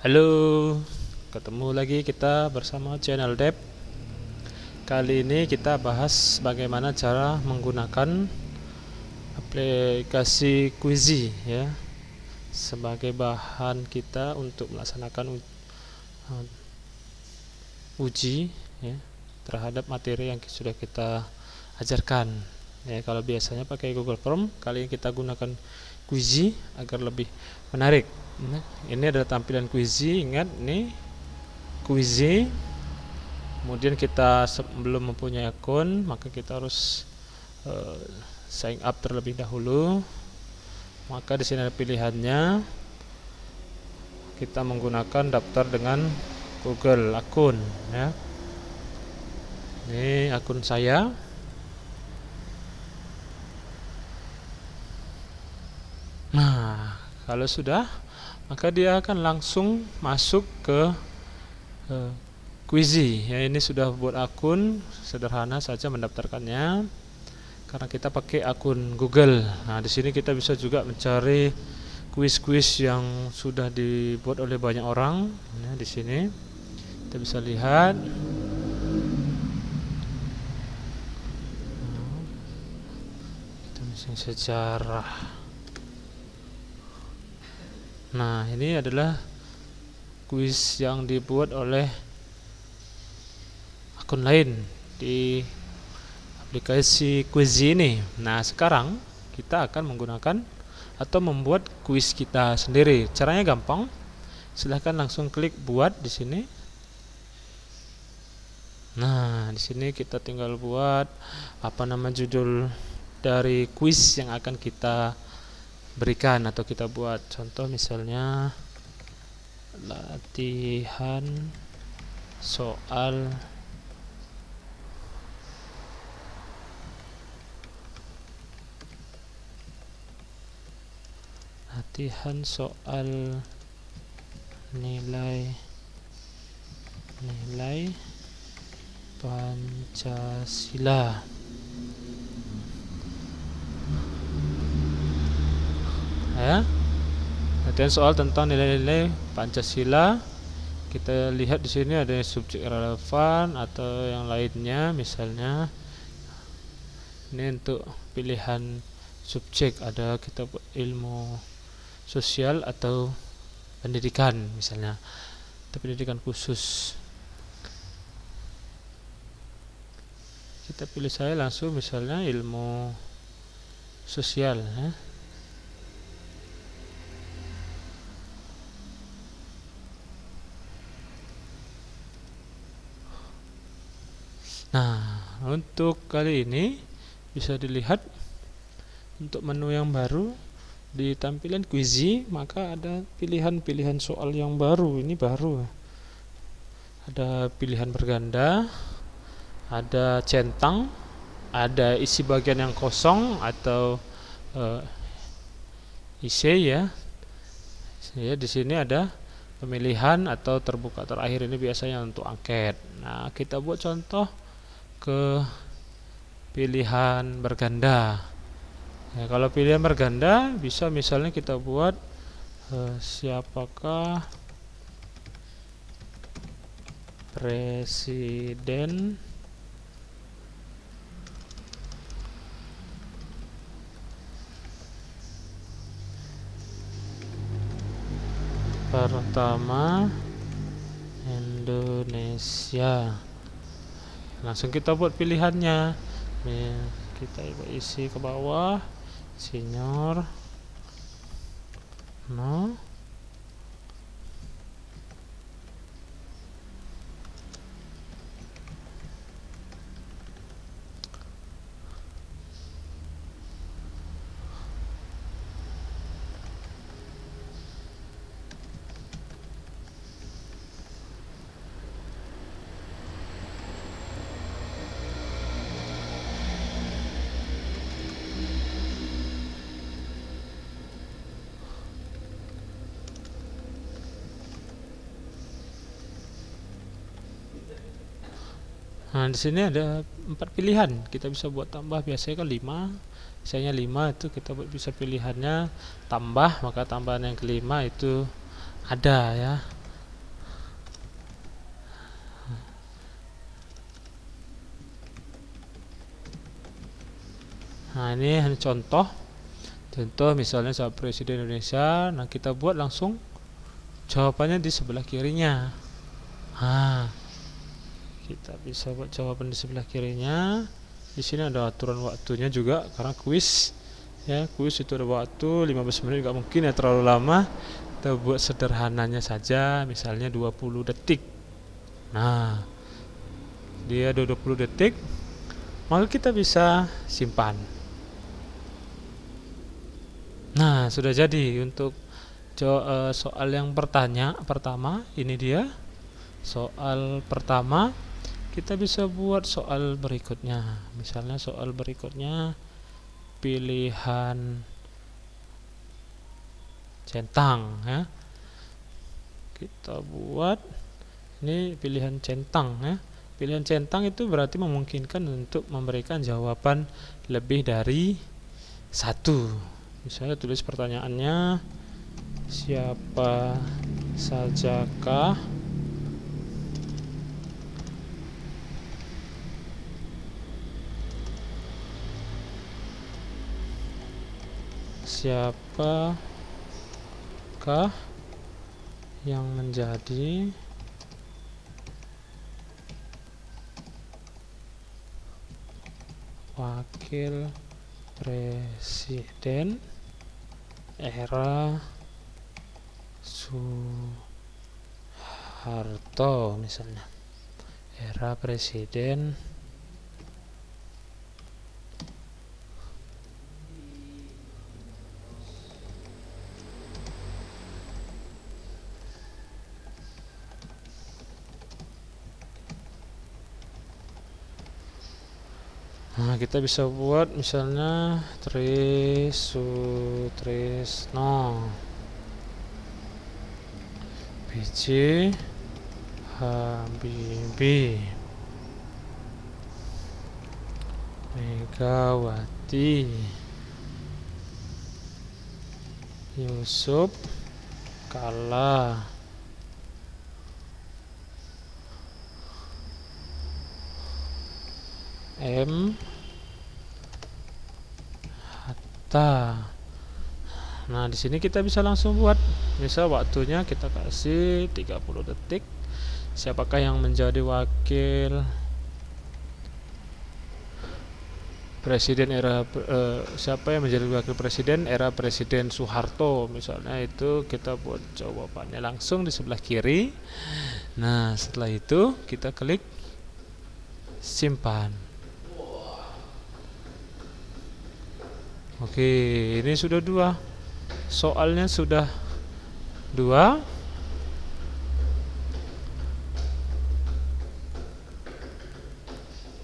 Halo, ketemu lagi kita bersama channel Dev. Kali ini kita bahas bagaimana cara menggunakan aplikasi Quizy ya sebagai bahan kita untuk melaksanakan uji ya terhadap materi yang sudah kita ajarkan. Ya, kalau biasanya pakai Google Form, kali ini kita gunakan Quizy agar lebih menarik. Nah, ini adalah tampilan Quizy. Ingat nih, Quizy. Kemudian kita sebelum mempunyai akun, maka kita harus sign up terlebih dahulu. Maka di sini ada pilihannya. Kita menggunakan daftar dengan Google akun ya. Ini akun saya. Nah, kalau sudah, maka dia akan langsung masuk ke Quizy ya. Ini sudah buat akun, sederhana saja mendaftarkannya karena kita pakai akun Google. Nah, di sini kita bisa juga mencari kuis-kuis yang sudah dibuat oleh banyak orang. Nah, di sini kita bisa lihat. Kita bisa sejarah. Nah, ini adalah kuis yang dibuat oleh akun lain di aplikasi Quizy ini. Nah, sekarang kita akan menggunakan atau membuat kuis kita sendiri. Caranya gampang. Silahkan langsung klik buat di sini. Nah, di sini kita tinggal buat apa nama judul dari kuis yang akan kita berikan atau kita buat. Contoh misalnya latihan soal nilai Pancasila. Ya, latihan soal tentang nilai-nilai Pancasila. Kita lihat di sini ada subjek relevan atau yang lainnya. Misalnya ini untuk pilihan subjek, ada kita buat ilmu sosial atau pendidikan misalnya, atau pendidikan khusus. Kita pilih saya langsung misalnya ilmu sosial ya. Nah, untuk kali ini bisa dilihat untuk menu yang baru di tampilan Quizy, maka ada pilihan-pilihan soal yang baru. Ini baru. Ada pilihan berganda, ada centang, ada isi bagian yang kosong atau isi ya. Ya, di sini ada pemilihan atau terbuka terakhir, ini biasanya untuk angket. Nah, kita buat contoh ke pilihan berganda. Ya, kalau pilihan berganda bisa misalnya kita buat siapakah presiden pertama Indonesia. Langsung kita buat pilihannya. Kita isi ke bawah senior no. Nah, di sini ada 4 pilihan. Kita bisa buat tambah, biasanya kan 5. Misalnya 5 itu kita bisa pilihannya tambah, maka tambahan yang kelima itu ada ya. Nah, ini hanya contoh misalnya soal Presiden Indonesia. Nah, kita buat langsung jawabannya di sebelah kirinya. Nah, kita bisa buat jawaban di sebelah kirinya. Di sini ada aturan waktunya juga karena kuis. Ya, kuis itu ada waktu 15 menit, nggak mungkin ya terlalu lama. Kita buat sederhananya saja, misalnya 20 detik. Nah, dia 20 detik, maka kita bisa simpan. Nah, sudah jadi untuk soal yang pertama. Ini dia soal pertama. Kita bisa buat soal berikutnya. Misalnya soal berikutnya pilihan centang, ya. Kita buat ini pilihan centang, ya. Pilihan centang itu berarti memungkinkan untuk memberikan jawaban lebih dari satu. Misalnya tulis pertanyaannya, siapa sajakah siapakah yang menjadi wakil presiden era Soeharto, misalnya era presiden Nah, kita bisa buat misalnya Trisutrisno B.J. Habibie Megawati Yusuf Kala M. Hatta. Nah, di sini kita bisa langsung buat. Misal waktunya kita kasih 30 detik. Siapakah yang menjadi wakil presiden siapa yang menjadi wakil presiden era Presiden Soeharto, misalnya itu kita buat jawabannya langsung di sebelah kiri. Nah, setelah itu kita klik simpan. Oke, ini sudah 2. Soalnya sudah 2.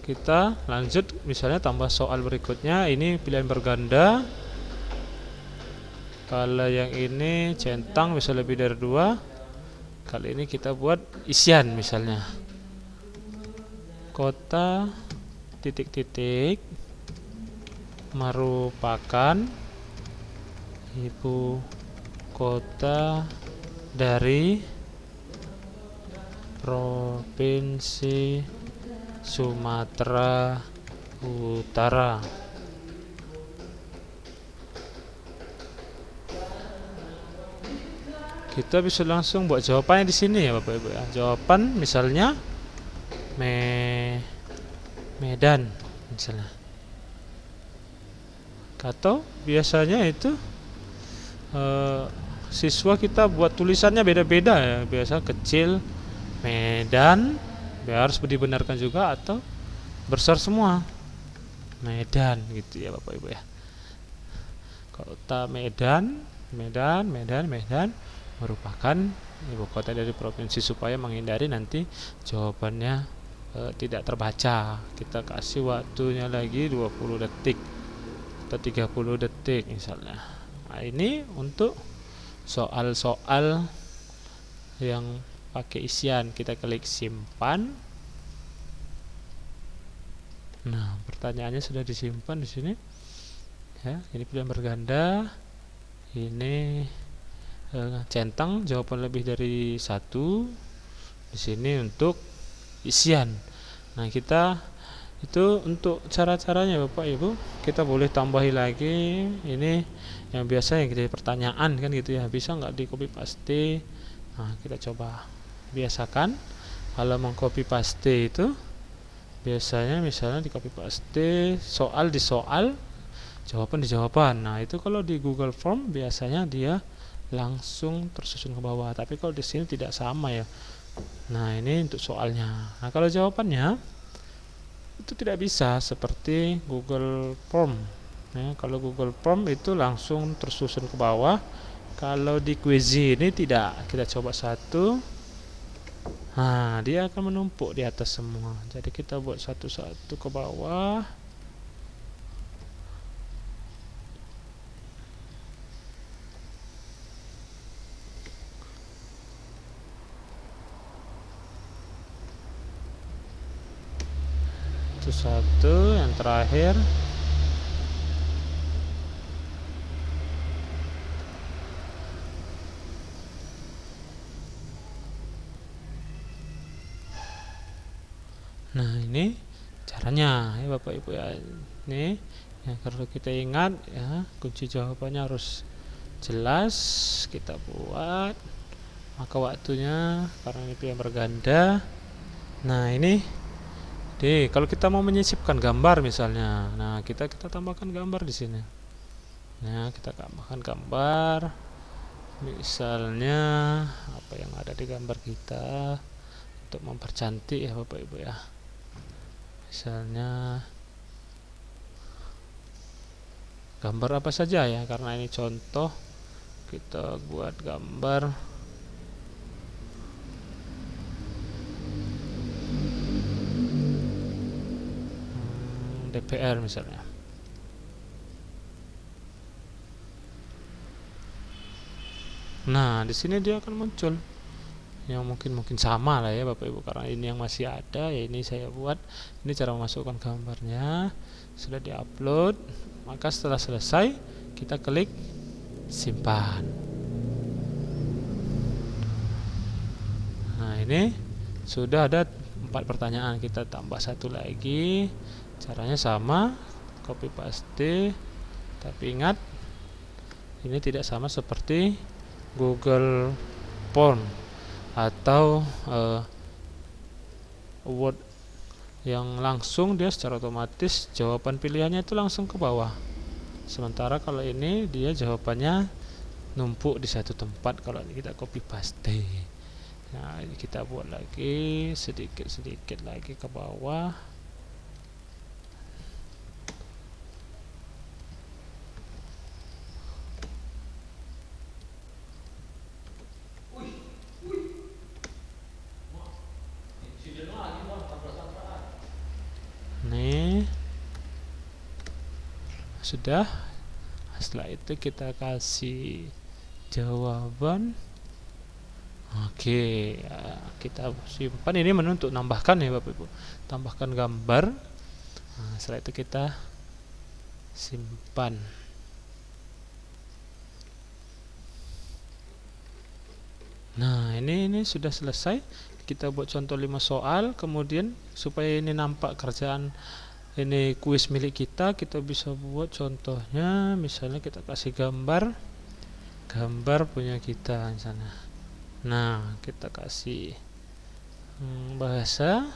Kita lanjut, misalnya tambah soal berikutnya. Ini pilihan berganda. Kalau yang ini centang bisa lebih dari 2. Kali ini kita buat isian, misalnya kota titik-titik merupakan ibu kota dari provinsi Sumatera Utara. Kita bisa langsung buat jawabannya di sini ya Bapak Ibu ya. Jawaban misalnya Medan misalnya. Atau biasanya itu siswa kita buat tulisannya beda-beda ya. Biasa kecil Medan, harus dibenarkan juga, atau besar semua Medan gitu ya Bapak Ibu ya. Kota Medan merupakan ibu kota dari provinsi, supaya menghindari nanti jawabannya tidak terbaca. Kita kasih waktunya lagi 20 detik atau 30 detik misalnya. Nah, ini untuk soal-soal yang pakai isian. Kita klik simpan. Nah, pertanyaannya sudah disimpan di sini. Ya, ini pilihan berganda. Ini centang, jawaban lebih dari 1. Di sini untuk isian. Nah, kita Itu untuk cara-caranya Bapak Ibu. Kita boleh tambahi lagi ini yang biasa yang jadi pertanyaan kan gitu ya, bisa nggak di copy paste. Nah, kita coba biasakan kalau mau copy paste itu biasanya misalnya di copy paste soal di soal, jawaban di jawaban. Nah, itu kalau di Google Form biasanya dia langsung tersusun ke bawah, tapi kalau di sini tidak sama ya. Nah, ini untuk soalnya. Nah, kalau jawabannya itu tidak bisa seperti Google Form ya. Kalau Google Form itu langsung tersusun ke bawah, kalau di Quizy ini tidak. Kita coba satu, nah dia akan menumpuk di atas semua, jadi kita buat satu-satu ke bawah. Itu satu, yang terakhir. Nah, ini caranya ya Bapak Ibu ya. Ini yang perlu kita ingat ya, kunci jawabannya harus jelas kita buat. Maka waktunya karena ini pilihan berganda. Nah, ini kalau kita mau menyisipkan gambar misalnya, nah kita tambahkan gambar di sini. Nah, kita tambahkan gambar. Misalnya apa yang ada di gambar kita untuk mempercantik ya Bapak Ibu ya. Misalnya gambar apa saja ya, karena ini contoh, kita buat gambar DPR misalnya. Nah, di sini dia akan muncul yang mungkin sama lah ya Bapak Ibu, karena ini yang masih ada ya, ini saya buat. Ini cara memasukkan gambarnya, sudah diupload. Maka setelah selesai kita klik simpan. Nah, ini sudah ada 4 pertanyaan, kita tambah satu lagi. Caranya sama, copy paste, tapi ingat ini tidak sama seperti Google Form atau Word yang langsung dia secara otomatis jawaban pilihannya itu langsung ke bawah. Sementara kalau ini dia jawabannya numpuk di satu tempat kalau kita copy paste. Nah, ini kita buat lagi sedikit lagi ke bawah. Nih, sudah. Setelah itu kita kasih jawaban. Oke, ya, kita simpan. Ini menu untuk nambahkan ya Bapak Ibu, tambahkan gambar. Nah, setelah itu kita simpan. Nah, ini sudah selesai. Kita buat contoh 5 soal, kemudian supaya ini nampak kerjaan ini kuis milik kita bisa buat contohnya. Misalnya kita kasih gambar punya kita di sana. Nah, kita kasih bahasa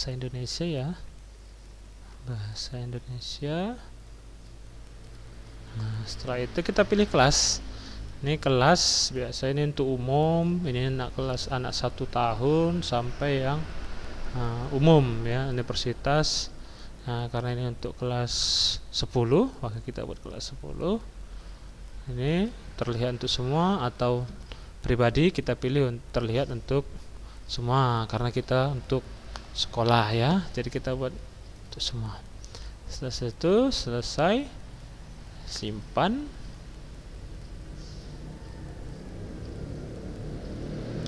Indonesia ya, bahasa Indonesia. Nah, setelah itu kita pilih kelas. Ini kelas biasa, ini untuk umum, ini kelas anak 1 tahun sampai yang umum ya, universitas. Nah, karena ini untuk kelas 10, maka kita buat kelas 10. Ini terlihat untuk semua, atau pribadi kita pilih terlihat untuk semua karena kita untuk sekolah ya. Jadi kita buat untuk semua. Setelah itu selesai, simpan.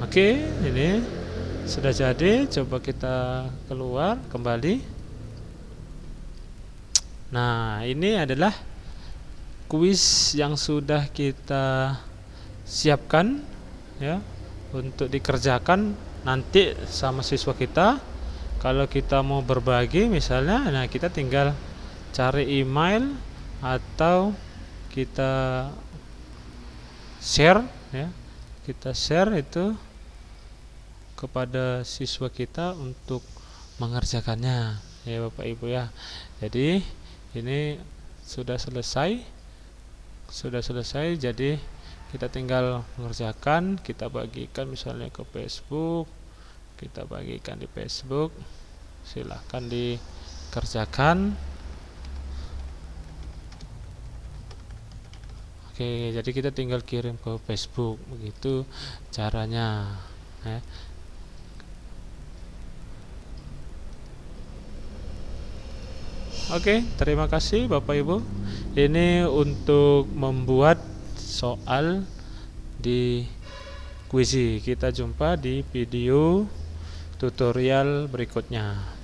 Oke, ini sudah jadi. Coba kita keluar kembali. Nah, ini adalah kuis yang sudah kita siapkan ya untuk dikerjakan nanti sama siswa kita. Kalau kita mau berbagi misalnya, nah kita tinggal cari email atau kita share ya. Kita share itu kepada siswa kita untuk mengerjakannya ya Bapak Ibu ya. Jadi ini sudah selesai. Jadi kita tinggal mengerjakan, kita bagikan misalnya ke Facebook, kita bagikan di Facebook, silahkan dikerjakan. Oke, jadi kita tinggal kirim ke Facebook, begitu caranya ya. Oke, terima kasih Bapak Ibu. Ini untuk membuat soal di Quizy. Kita jumpa di video tutorial berikutnya.